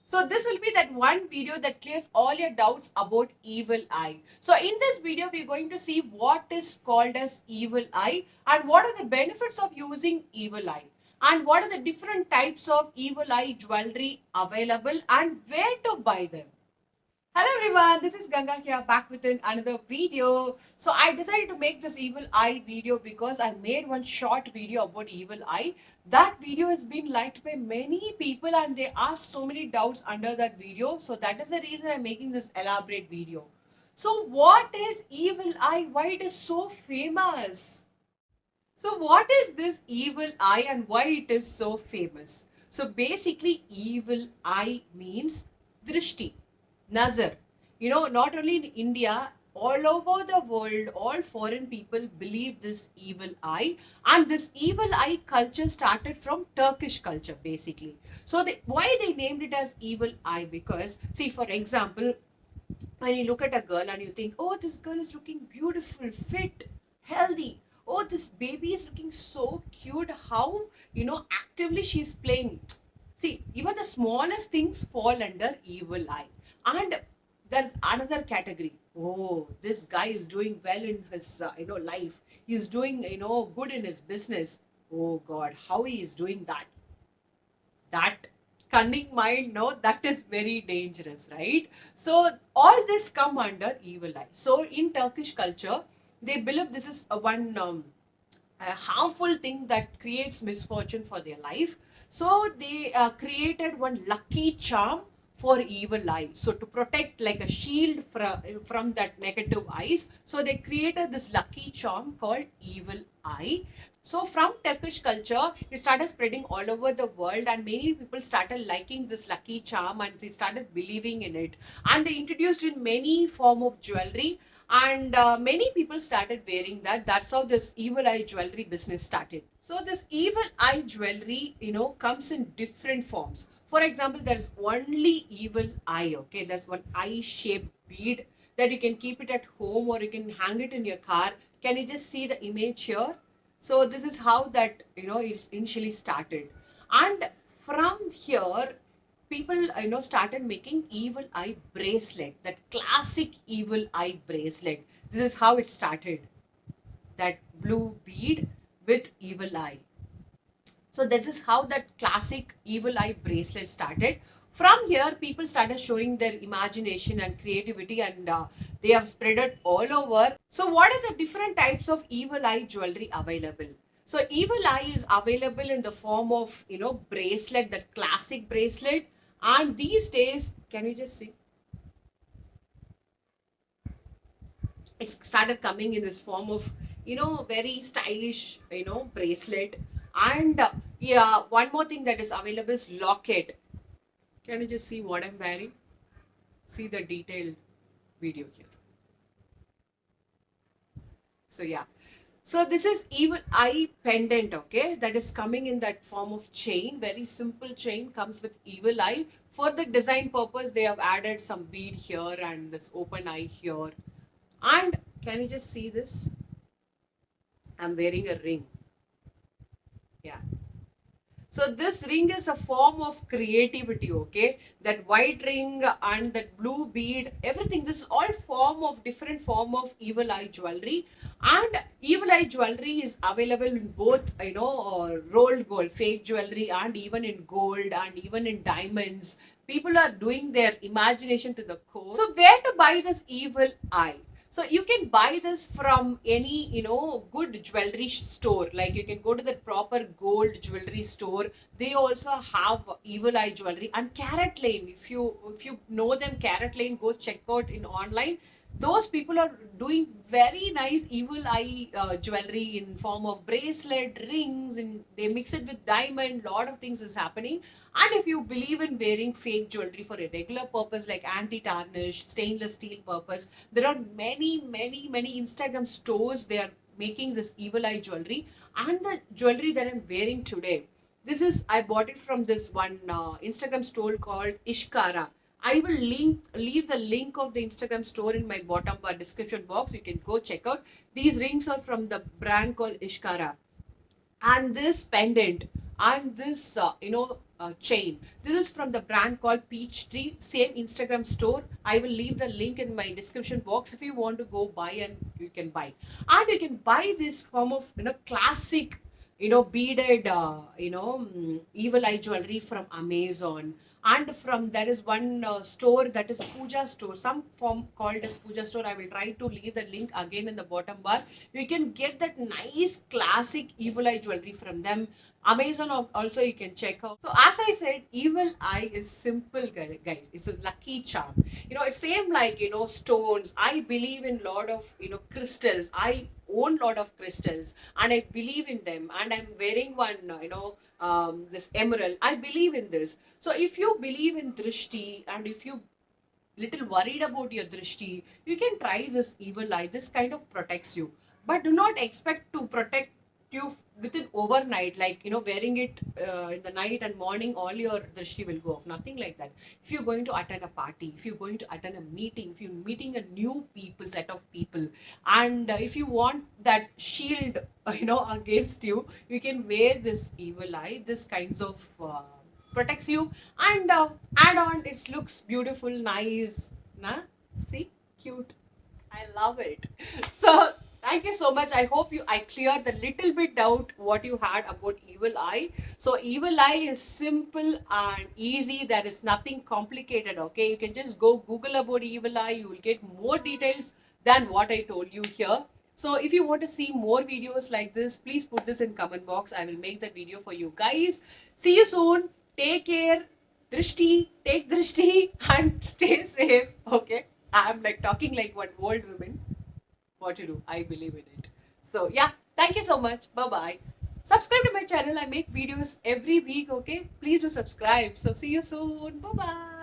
So this will be that one video that clears all your doubts about evil eye. So in this video, we're going to see what is called as evil eye and what are the benefits of using evil eye and what are the different types of evil eye jewelry available and where to buy them. Hello everyone, this is Ganga here back with another video. So I decided to make this evil eye video because I made one short video about evil eye. That video has been liked by many people and they asked so many doubts under that video. So that is the reason I'm making this elaborate video. So what is evil eye? Why it is so famous? So what is this evil eye and why it is so famous? So basically evil eye means drishti, nazar. Not only in India, all over the world, all foreign people believe this evil eye, and this evil eye culture started from Turkish culture basically. So why they named it as evil eye? Because see, for example, when you look at a girl and you think, oh, this girl is looking beautiful, fit, healthy. Oh, this baby is looking so cute. How, actively she's playing. See, even the smallest things fall under evil eye. And there's another category. Oh, this guy is doing well in his, life. He's doing, good in his business. Oh God, how he is doing that? That cunning mind, no, that is very dangerous, right? So all this come under evil eye. So in Turkish culture, they believe this is one a harmful thing that creates misfortune for their life. So they created one lucky charm for evil eye. So to protect like a shield from that negative eyes, so they created this lucky charm called evil eye. So from Turkish culture, it started spreading all over the world and many people started liking this lucky charm and they started believing in it. And they introduced in many form of jewelry and many people started wearing that. That's how this evil eye jewelry business started. So this evil eye jewelry, comes in different forms. For example, there's only evil eye, okay? There's one eye shaped bead that you can keep it at home or you can hang it in your car. Can you just see the image here? So this is how that, it initially started. And from here, people, started making evil eye bracelet, that classic evil eye bracelet. This is how it started, that blue bead with evil eye. So this is how that classic evil eye bracelet started. From here, people started showing their imagination and creativity, and they have spread it all over. So what are the different types of evil eye jewelry available? So evil eye is available in the form of, bracelet, that classic bracelet. And these days, can you just see? It started coming in this form of, very stylish, bracelet. And yeah, one more thing that is available is locket. Can you just see what I'm wearing? See the detailed video here. So yeah. So this is evil eye pendant, okay? That is coming in that form of chain. Very simple chain comes with evil eye. For the design purpose, they have added some bead here and this open eye here. And can you just see this? I'm wearing a ring. Yeah. So this ring is a form of creativity, okay? That white ring and that blue bead, everything, this is all form of different form of evil eye jewelry. And evil eye jewelry is available in both, rolled gold, fake jewelry, and even in gold and even in diamonds. People are doing their imagination to the core. So where to buy this evil eye? So you can buy this from any, good jewelry store. Like you can go to the proper gold jewelry store. They also have evil eye jewelry and Carrot Lane. If you know them, Carrot Lane, go check out in online. Those people are doing very nice evil eye jewelry in form of bracelet, rings, and they mix it with diamond. Lot of things is happening. And if you believe in wearing fake jewelry for a regular purpose like anti-tarnish, stainless steel purpose, there are many Instagram stores. They are making this evil eye jewelry. And the jewelry that I'm wearing today, I bought it from this one Instagram store called Ishkara. I will leave the link of the Instagram store in my bottom description box. You can go check out. These rings are from the brand called Ishkara. and this pendant and this chain. This is from the brand called Peachtree, same Instagram store. I will leave the link in my description box if you want to go buy, and you can buy. And you can buy this form of classic beaded evil eye jewelry from Amazon. And from there is one store, that is Puja store, some form called as Puja store. I will try to leave the link again in the bottom bar. You can get that nice classic evil eye jewelry from them. Amazon also you can check out. So as I said, evil eye is simple, guys. It's a lucky charm. It's same like stones. I believe in lot of crystals. I own lot of crystals and I believe in them, and I'm wearing one this emerald. I believe in this. So if you believe in drishti, and if you little worried about your drishti, you can try this evil eye. This kind of protects you, but do not expect to protect you within overnight, like wearing it in the night and morning all your drishti will go off. Nothing like that. If you're going to attend a party, if you're going to attend a meeting, if you're meeting a new people, set of people, and if you want that shield against you, you can wear this evil eye. This kinds of protects you, and add on, it looks beautiful, nice, nah, see, cute. I love it. So thank you so much. I hope I cleared the little bit doubt what you had about evil eye. So evil eye is simple and easy. There is nothing complicated. Okay, you can just go Google about evil eye. You will get more details than what I told you here. So if you want to see more videos like this, please put this in comment box. I will make that video for you guys. See you soon. Take care. Drishti, take drishti and stay safe. Okay. I'm like talking like one old woman. What to do? I believe in it. So yeah, thank you so much. Bye bye. Subscribe to my channel. I make videos every week. Okay. Please do subscribe. So see you soon. Bye bye.